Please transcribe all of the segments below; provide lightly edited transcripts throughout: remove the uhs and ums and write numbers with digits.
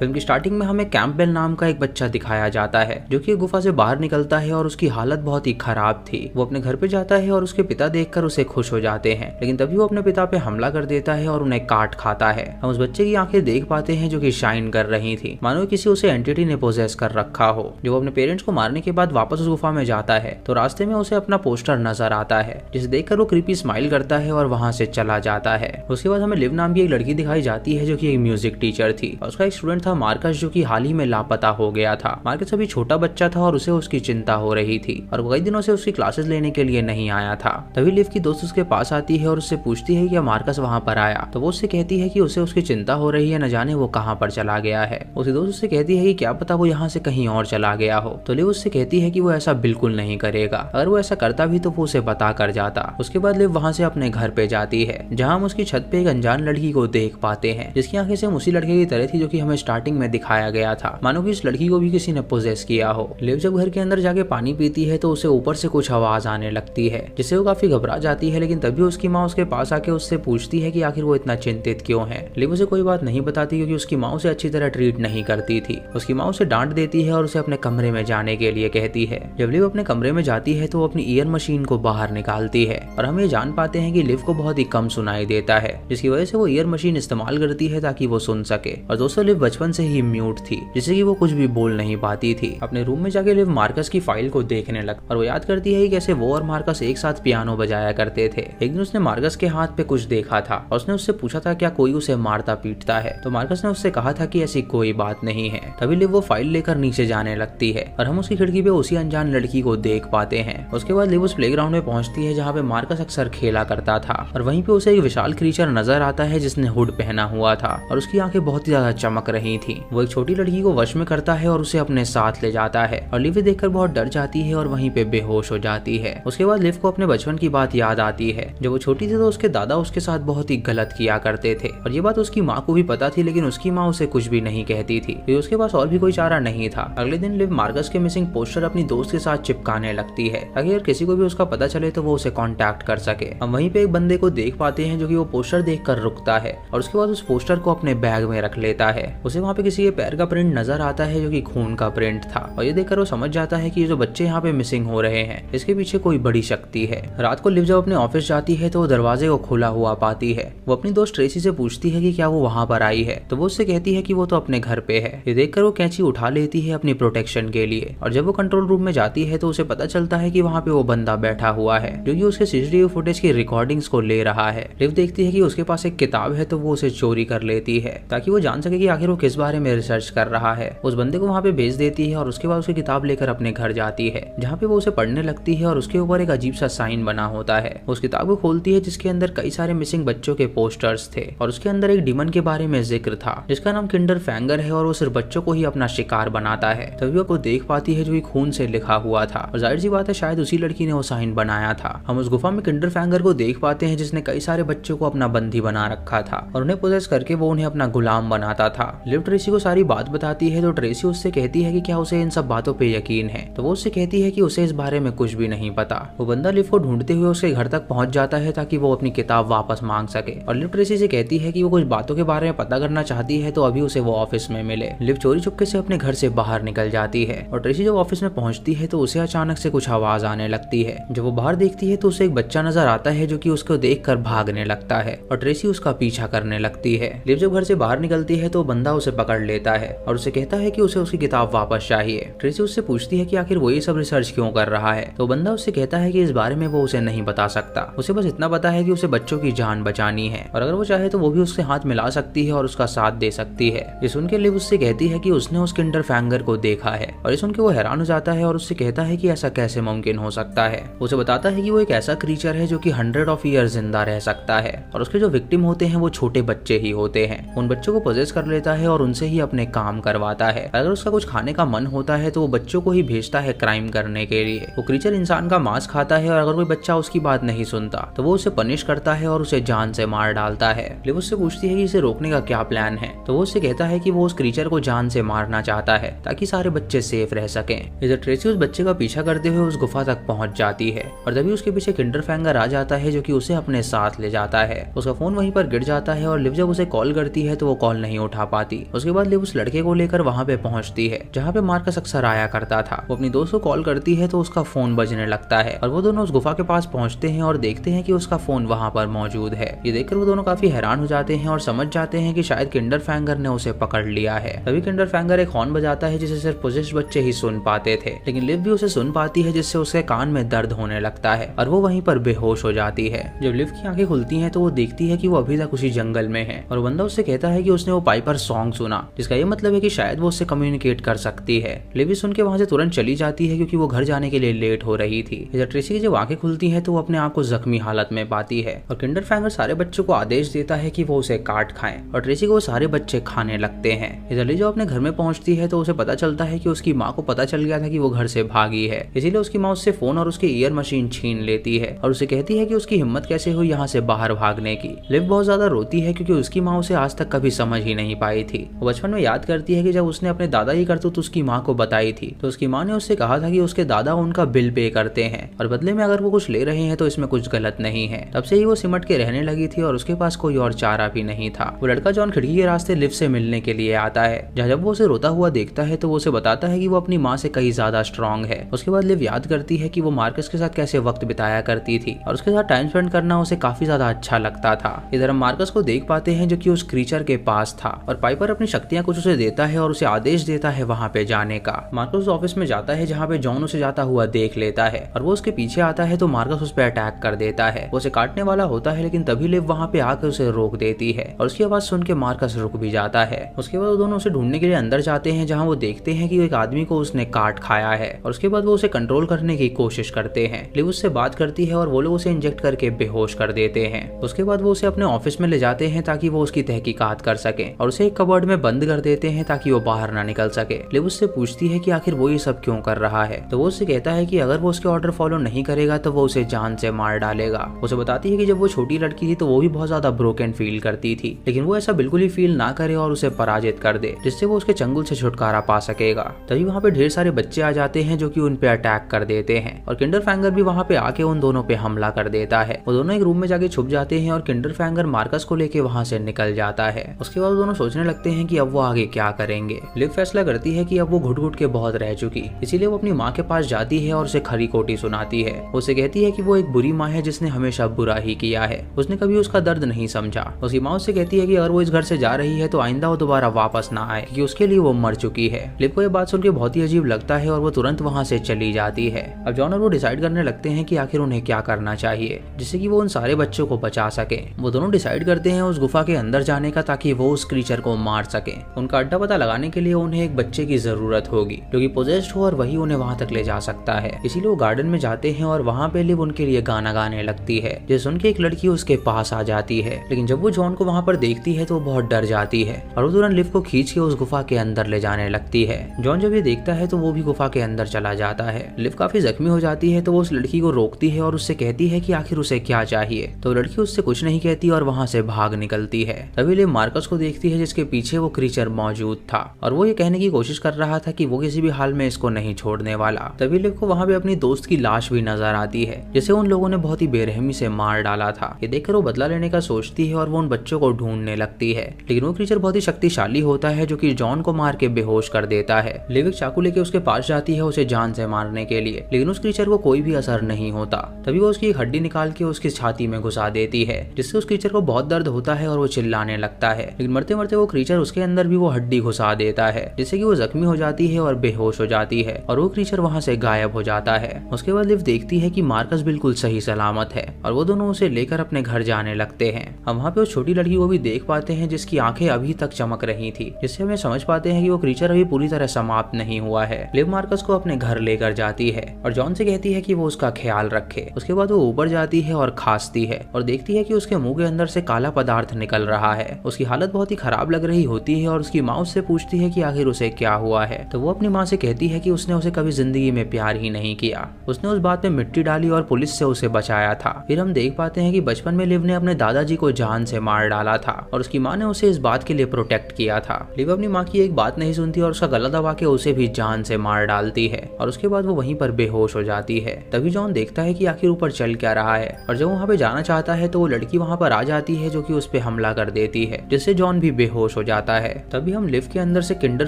Film की starting में हमें कैंपबेल नाम का एक बच्चा दिखाया जाता है जो कि गुफा से बाहर निकलता है और उसकी हालत बहुत ही खराब थी। वो अपने घर पे जाता है और उसके पिता देखकर उसे खुश हो जाते हैं, लेकिन तभी वो अपने पिता पे हमला कर देता है और उन्हें काट खाता है। हम उस बच्चे की आंखें देख पाते हैं जो कि शाइन कर रही थी, मानो किसी उसे एंटिटी ने पोजेस कर रखा हो। जब वो अपने पेरेंट्स को मारने के बाद वापस उस गुफा में जाता है तो रास्ते में उसे अपना पोस्टर नजर आता है, जिसे देखकर वो क्रीपी स्माइल करता है और वहां से चला जाता है। उसके बाद हमें लिव नाम की एक लड़की दिखाई जाती है जो कि एक म्यूजिक टीचर थी और उसका एक स्टूडेंट था मार्कस, जो कि हाल ही में लापता हो गया था। मार्कस अभी छोटा बच्चा था और उसे उसकी चिंता हो रही थी और वो कई दिनों से उसकी क्लासेस लेने के लिए नहीं आया था। तभी लिव की दोस्त उसके पास आती है और उससे पूछती है कि मार्कस वहां पर आया, तो वो उससे कहती है कि उसे उसकी चिंता हो रही है, न जाने वो कहां पर चला गया है। उसकी दोस्त उससे कहती है कि क्या पता वो यहाँ से कहीं और चला गया हो। तो लिव उससे कहती है कि वो ऐसा बिल्कुल नहीं करेगा, अगर वो ऐसा करता भी तो वो उसे बता कर जाता। उसके बाद लिव वहां से अपने घर पे जाती है, जहाँ हम उसकी छत पे एक अनजान लड़की को देख पाते हैं जिसकी आंखें सेम उसी लड़के की तरह थी जो कि हमें स्टार्टिंग में दिखाया गया था, मानो कि इस लड़की को भी किसी ने पोजेस किया हो। लिव जब घर के अंदर जाके पानी पीती है तो उसे ऊपर से कुछ आवाज आने लगती है, जिससे वो काफी घबरा जाती है। लेकिन तभी उसकी माँ उसके पास आके उससे पूछती है कि आखिर वो इतना चिंतित क्यों है। लिव उसे कोई बात नहीं बताती क्योंकि उसकी माँ उसे अच्छी तरह ट्रीट नहीं करती थी। उसकी माँ उसे डांट देती है और उसे अपने कमरे में जाने के लिए कहती है। जब लिव अपने कमरे में जाती है तो वो अपनी ईयर मशीन को बाहर निकालती है और हम ये जान पाते हैं कि लिव को बहुत ही कम सुनाई देता है, जिसकी वजह से वो ईयर मशीन इस्तेमाल करती है ताकि वो सुन सके। और दोस्तों लिव बचपन से ही म्यूट थी, जिससे कि वो कुछ भी बोल नहीं पाती थी। अपने रूम में जाके लिव मार्कस की फाइल को देखने लग और वो याद करती है कि कैसे वो और मार्कस एक साथ पियानो बजाया करते थे। एक दिन उसने मार्कस के हाथ पे कुछ देखा था और उसने उससे पूछा था क्या कोई उसे मारता पीटता है, तो मार्कस ने उससे कहा था कि ऐसी कोई बात नहीं है। तभी लिव वो फाइल लेकर नीचे जाने लगती है और हम उसकी खिड़की पे उसी अनजान लड़की को देख पाते हैं। उसके बाद लिव उस प्लेग्राउंड में पहुंचती है जहाँ पे मार्कस अक्सर खेला करता था और वहीं पे उसे एक विशाल क्रीचर नजर आता है जिसने हुड पहना हुआ था और उसकी आंखें बहुत ही ज्यादा चमक रही थी। वो एक छोटी लड़की को वश में करता है और उसे अपने साथ ले जाता है और लिव देखकर बहुत डर जाती है और वहीं पे बेहोश हो जाती है। उसके बाद लिव को अपने बचपन की बात याद आती है। जब वो छोटी थी तो उसके दादा उसके साथ बहुत ही गलत किया करते थे और ये बात उसकी माँ को भी पता थी, लेकिन उसकी माँ उसे कुछ भी नहीं कहती थी क्योंकि उसके पास और भी कोई चारा नहीं था। अगले दिन लिव मार्कस के मिसिंग पोस्टर अपनी दोस्त के साथ चिपकाने लगती है ताकि अगर किसी को भी उसका पता चले तो वो उसे कांटेक्ट कर सके। हम वहीं पे एक बंदे को देख पाते हैं जो कि वो पोस्टर देखकर रुकता है और उसके बाद उस पोस्टर को अपने बैग में रख लेता है। उसे वहाँ पे किसी के पैर का प्रिंट नजर आता है जो कि खून का प्रिंट था और ये देखकर वो समझ जाता है कि ये जो बच्चे यहाँ पे मिसिंग हो रहे हैं इसके पीछे कोई बड़ी शक्ति है। रात को लिव जब अपने ऑफिस जाती है तो वो दरवाजे को खुला हुआ पाती है। वो अपनी दोस्त ट्रेसी से पूछती है कि क्या वो वहाँ पर आई है, तो वो उससे कहती है कि वो तो अपने घर पे है। ये देखकर वो कैंची उठा लेती है अपनी प्रोटेक्शन के लिए और जब वो कंट्रोल रूम में जाती है तो उसे पता चलता है कि वहाँ पे वो बंदा बैठा हुआ है जो कि उसके सीसीटीवी फुटेज की रिकॉर्डिंग्स को ले रहा है। लिव देखती है कि उसके पास एक किताब है तो वो उसे चोरी कर लेती है ताकि वो जान सके कि आखिर वो किस बारे में रिसर्च कर रहा है। उस बंदे को वहाँ पे भेज देती है और उसके बाद उसकी किताब लेकर अपने घर जाती है जहाँ पे वो उसे पढ़ने लगती है और उसके ऊपर एक अजीब सा साइन बना होता है। उस किताब को खोलती है जिसके अंदर कई सारे मिसिंग बच्चों के पोस्टर्स थे और उसके अंदर एक डिमन के बारे में जिक्र था जिसका नाम किंडर फैंगर है और वो सिर्फ बच्चों को ही अपना शिकार बनाता है। तभी वो देख पाती है जो कि खून से लिखा हुआ था और जाहिर सी बात है शायद उसी लड़की ने वो साइन बनाया था। हम उस गुफा में किंडर फैंगर को देख पाते हैं जिसने कई सारे बच्चों को अपना बंदी बना रखा था और उन्हें पोजेस करके वो उन्हें अपना गुलाम बनाता था। लिव ट्रेसी को सारी बात बताती है तो ट्रेसी उससे कहती है कि क्या उसे इन सब बातों पे यकीन है, तो वो उससे कहती है कि उसे इस बारे में कुछ भी नहीं पता। वो बंदा लिव को ढूंढते हुए उसके घर तक पहुंच जाता है ताकि वो अपनी किताब वापस मांग सके और लिव ट्रेसी से कहती है कि वो कुछ बातों के बारे में पता करना चाहती है तो अभी उसे वो ऑफिस में मिले। लिव चोरी चुपके से अपने घर से बाहर निकल जाती है और ट्रेसी जब ऑफिस में पहुंचती है तो उसे अचानक से कुछ आवाज आने लगती है। जब वो बाहर देखती है तो उसे एक बच्चा नजर आता है जो कि उसको देखकर भागने लगता है और ट्रेसी उसका पीछा करने लगती है। लिव जब घर से बाहर निकलती है तो बंदा उसे पकड़ लेता है और उसे कहता है कि उसे उसकी किताब वापस चाहिए। ट्रेसी उससे पूछती है कि आखिर वो ये सब रिसर्च क्यों कर रहा है, तो बंदा उससे कहता है कि इस बारे में वो उसे नहीं बता सकता, उसे बस इतना पता है कि उसे बच्चों की जान बचानी है और अगर वो चाहे तो वो भी उससे हाथ मिला सकती है और उसका साथ दे सकती है। ये सुन के लिव उससे कहती है कि उसने उस किंडर फैंगर को देखा है और ये सुन के वो हैरान हो जाता है और उससे कहता है कि ऐसा कैसे मुमकिन हो सकता है। उसे बताता है कि वो एक ऐसा क्रीचर है जो कि 100 ऑफ ईयर जिंदा रह सकता है और उसके जो विक्टिम होते हैं वो छोटे बच्चे ही होते हैं। उन बच्चों को पोजेस कर लेता है और उनसे ही अपने काम करवाता है। अगर उसका कुछ खाने का मन होता है तो वो बच्चों को ही भेजता है क्राइम करने के लिए। वो क्रीचर इंसान का मांस खाता है और अगर कोई बच्चा उसकी बात नहीं सुनता तो वो उसे पनिश करता है और उसे जान से मार डालता है। लिव उससे पूछती है कि इसे रोकने का क्या प्लान है, तो वो उससे कहता है कि वो उस क्रीचर को जान से मारना चाहता है ताकि सारे बच्चे सेफ रह सकें। इधर ट्रेसी उस बच्चे का पीछा करते हुए उस गुफा तक पहुंच जाती है और तभी उसके पीछे किंडर फैंगर आ जाता है जो कि उसे अपने साथ ले जाता है। उसका फोन वहीं पर गिर जाता है और लिव जब उसे कॉल करती है तो वो कॉल नहीं उठा पाती उसके बाद लिव उस लड़के को लेकर वहाँ पे पहुँचती है जहाँ पे मार्कस अक्सर आया करता था। वो अपनी दोस्त को कॉल करती है तो उसका फोन बजने लगता है और वो दोनों उस गुफा के पास पहुँचते हैं और देखते हैं कि उसका फोन वहाँ पर मौजूद है। ये देखकर वो दोनों काफी हैरान हो जाते हैं और समझ जाते हैं कि शायद किंडरफैंगर ने उसे पकड़ लिया है। तभी किंडरफैंगर एक हॉर्न बजाता है जिसे सिर्फ पोजेस्ड बच्चे ही सुन पाते थे, लेकिन लिव भी उसे सुन पाती है जिससे उसके कान में दर्द होने लगता है और वो वहीं पर बेहोश हो जाती है। जब लिव की आंखें खुलती हैं तो वो देखती है कि वो अभी तक उसी जंगल में है और बंदा उससे कहता है कि उसने वो पाइपर सॉन्ग सुना, जिसका ये मतलब है कि शायद वो उससे कम्युनिकेट कर सकती है। लिव भी सुन के वहाँ से तुरंत चली जाती है क्योंकि वो घर जाने के लिए लेट हो रही थी। इधर ट्रेसी की जब आंखें खुलती हैं तो वो अपने आप को जख्मी हालत में पाती है और किंडरफैंगर सारे बच्चों को आदेश देता है कि वो उसे काट खाएं और ट्रेसी को वो सारे बच्चे खाने लगते हैं। इधर लिव अपने घर में पहुंचती है तो उसे पता चलता है कि उसकी माँ को पता चल गया था कि वो घर से भागी है, इसीलिए उसकी माँ उससे फोन और उसके ईयर मशीन छीन लेती है और उसे कहती है कि उसकी हिम्मत कैसे हुई यहाँ से बाहर भागने की। लिव बहुत ज्यादा रोती है क्योंकि उसकी माँ उसे आज तक कभी समझ ही नहीं पाई थी। वो बचपन में याद करती है कि जब उसने अपने दादा की करतूत उसकी माँ को बताई थी तो उसकी माँ ने उससे कहा था कि उसके दादा उनका बिल पे करते हैं और बदले में अगर वो कुछ ले रहे हैं तो इसमें कुछ गलत नहीं है। तब से ही वो सिमट के रहने लगी थी और उसके पास कोई और चारा भी नहीं था। वो लड़का जॉन खिड़की के रास्ते लिव से मिलने के लिए आता है, जहाँ जब वो उसे रोता हुआ देखता है तो वो उसे बताता है कि वो अपनी माँ से कहीं ज्यादा स्ट्रॉन्ग है। उसके बाद लिव याद करती है कि वो मार्कस के साथ कैसे वक्त बिताया करती थी और उसके साथ टाइम स्पेंड करना उसे काफी ज्यादा अच्छा लगता था। इधर हम मार्कस को देख पाते हैं जो कि उस क्रीचर के पास था और पाइपर अपनी शक्तियां कुछ उसे देता है और उसे आदेश देता है वहाँ पे जाने का। मार्कस ऑफिस में जाता है जहाँ पे जॉन उसे जाता हुआ देख लेता है और वो उसके पीछे आता है तो मार्कस उस पर अटैक कर देता है। वो उसे काटने वाला होता है लेकिन तभी लिव वहाँ पे आकर उसे रोक देती है और उसकी आवाज सुन के मार्कस रुक भी जाता है। उसके बाद वो दोनों उसे ढूंढने के लिए अंदर जाते हैं जहाँ वो देखते हैं कि एक आदमी को उसने काट खाया है और उसके बाद वो उसे कंट्रोल करने की कोशिश करते हैं। लिव उससे बात करती है और वो लोग उसे इंजेक्ट करके बेहोश कर देते हैं। उसके बाद वो उसे अपने ऑफिस में ले जाते हैं ताकि वो उसकी तहकीकात कर सके और उसे एक कबर्ड में बंद कर देते हैं ताकि वो बाहर ना निकल सके। लिव उससे पूछती है कि आखिर वो ये सब क्यों कर रहा है तो वो उससे कहता है कि अगर वो उसके ऑर्डर फॉलो नहीं करेगा तो वो उसे जान से मार डालेगा। उसे बताती है कि जब वो छोटी लड़की थी तो वो भी बहुत ज्यादा ब्रोकन फील करती थी, लेकिन वो ऐसा बिल्कुल ही फील ना करे और उसे पराजित कर दे जिससे वो उसके चंगुल से छुटकारा पा सकेगा। तभी वहाँ पे ढेर सारे बच्चे आ जाते हैं जो कि उन पे अटैक कर देते हैं और किंडरफैंगर भी वहाँ पे आके उन दोनों पे हमला कर देता है। वो दोनों एक रूम में जाके छुप जाते हैं और किंडरफैंगर मार्कस को लेके वहाँ से निकल जाता है। उसके बाद दोनों सोचने लगते हैं कि अब वो आगे क्या करेंगे। लिव फैसला करती है कि अब वो घुट घुट के बहुत रह चुकी, इसीलिए वो अपनी माँ के पास जाती है और उसे खरी खोटी सुनाती है। उसे कहती है कि वो एक बुरी माँ है जिसने हमेशा बुरा ही किया है, उसने कभी उसका दर्द नहीं समझा। उसकी माँ उससे कहती है कि अगर वो इस घर से जा रही है तो आइंदा वो दोबारा वापस ना आए क्योंकि उसके लिए वो मर चुकी है। लिव को ये बात सुन के बहुत ही अजीब लगता है और वो तुरंत वहाँ से चली जाती है। अब जॉन और वो डिसाइड करने लगते हैं कि आखिर उन्हें क्या करना चाहिए जिससे कि वो उन सारे बच्चों को बचा सके। वो दोनों डिसाइड करते हैं उस गुफा के अंदर जाने का ताकि वो उस क्रीचर को मार सके। उनका अड्डा पता लगाने के लिए उन्हें एक बच्चे की जरूरत होगी जो कि पोजेस्ड हो और वही उन्हें वहाँ तक ले जा सकता है। इसीलिए वो गार्डन में जाते हैं और वहाँ पे लिव उनके लिए गाना गाने लगती है जिसे सुन के एक लड़की उसके पास आ जाती है, लेकिन जब वो जॉन को वहाँ पर देखती है तो वो बहुत डर जाती है और वो तुरंत लिव को खींच के उस गुफा के अंदर ले जाने लगती है। जॉन जब ये देखता है तो वो भी गुफा के अंदर चला जाता है। लिव काफी जख्मी हो जाती है तो वो उस लड़की को रोकती है और उससे कहती है कि आखिर उसे क्या चाहिए, तो लड़की उससे कुछ नहीं कहती और वहाँ से भाग निकलती है। तभी लिव मार्कस को देखती है जिसके पीछे वो क्रीचर मौजूद था और वो ये कहने की कोशिश कर रहा था कि वो किसी भी हाल में इसको नहीं छोड़ने वाला। तभी लिव को वहाँ पे अपनी दोस्त की लाश भी नजर आती है जिसे उन लोगों ने बहुत ही बेरहमी से मार डाला था। ये देखकर वो बदला लेने का सोचती है और वो उन बच्चों को ढूंढने लगती है, लेकिन वो क्रीचर बहुत ही शक्तिशाली होता है जो कि जॉन को मार के बेहोश कर देता है। लिव एक चाकू लेके उसके पास जाती है उसे जान से मारने के लिए, लेकिन उस क्रीचर को कोई भी असर नहीं होता। तभी वो उसकी एक हड्डी निकाल के उसकी छाती में घुसा देती है जिससे उस क्रीचर को बहुत दर्द होता है और वो चिल्लाने लगता है, लेकिन मरते मरते वो क्रीचर उसके अंदर भी वो हड्डी घुसा देता है जिससे कि वो जख्मी हो जाती है और बेहोश हो जाती है और वो क्रीचर वहाँ से गायब हो जाता है। उसके बाद लिव देखती है कि मार्कस बिल्कुल सही सलामत है और वो दोनों उसे लेकर अपने घर जाने लगते हैं। हम वहाँ पे उस छोटी लड़की को भी देख पाते हैं जिसकी आंखें अभी तक चमक रही थी, जिससे हमें समझ पाते हैं कि वो क्रीचर अभी पूरी तरह समाप्त नहीं हुआ है। लिव मार्कस को अपने घर लेकर जाती है और जॉन से कहती है कि वो उसका ख्याल रखे। उसके बाद वो ऊपर जाती है और खांसती है और देखती है कि उसके मुंह के अंदर से काला पदार्थ निकल रहा है। उसकी हालत बहुत ही खराब लग रही होती है और उसकी माँ उससे पूछती है कि आखिर उसे क्या हुआ है, तो वो अपनी माँ से कहती है कि उसने उसे कभी जिंदगी में प्यार ही नहीं किया, उसने उस बात में मिट्टी डाली और पुलिस से उसे बचाया था। फिर हम देख पाते हैं कि बचपन में लिव ने अपने दादाजी को जान से मार डाला था और उसकी माँ ने उसे इस बात के लिए प्रोटेक्ट किया था। लिव अपनी माँ की एक बात नहीं सुनती और उसका गला दबा के उसे भी जान से मार डालती है और उसके बाद वो वहीं पर बेहोश हो जाती है। तभी जॉन देखता है कि आखिर ऊपर चल क्या रहा है और जब वहाँ पे जाना चाहता है तो वो लड़की वहाँ पर आ जाती है जो कि उस पे हमला कर देती है जिससे जॉन भी बेहोश हो जाता है। तभी हम लिव के अंदर से किंडर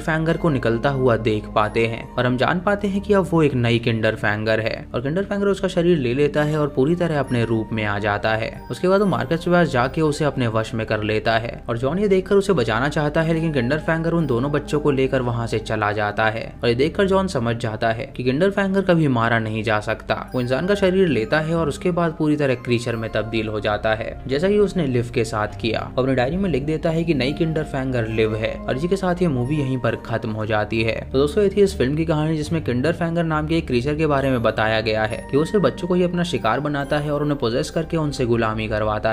फैंगर को निकलता हुआ देख पाते हैं और हम जान पाते हैं कि अब वो एक नई किंडर फैंगर है और किंडर फैंगर उसका शरीर ले लेता है और पूरी तरह अपने रूप में आ जाता है। उसके बाद वो मार्कस के पास जाके उसे अपने वश में कर लेता है और जॉन ये देखकर उसे बचाना चाहता है, लेकिन किंडर फैंगर उन दोनों बच्चों को लेकर वहां से चला जाता है और ये देखकर जॉन समझ जाता है कि किंडर फैंगर कभी मारा नहीं जा सकता। वो इंसान का शरीर लेता है और उसके बाद पूरी तरह क्रीचर में तब्दील हो जाता है, जैसा कि उसने लिव के साथ किया। अपनी डायरी में लिख देता है कि नई किंडर फैंगर लिव है और इसी के साथ ये मूवी यहीं पर खत्म हो जाती है। तो दोस्तों, ये थी इस फिल्म की कहानी जिसमें किंडर फैंगर नाम के एक क्रीचर के बारे में बताया गया है कि वो सिर्फ बच्चों को ही अपना शिकार बनाता है और उन्हें पोजेस करके उनसे गुलामी करवाता है।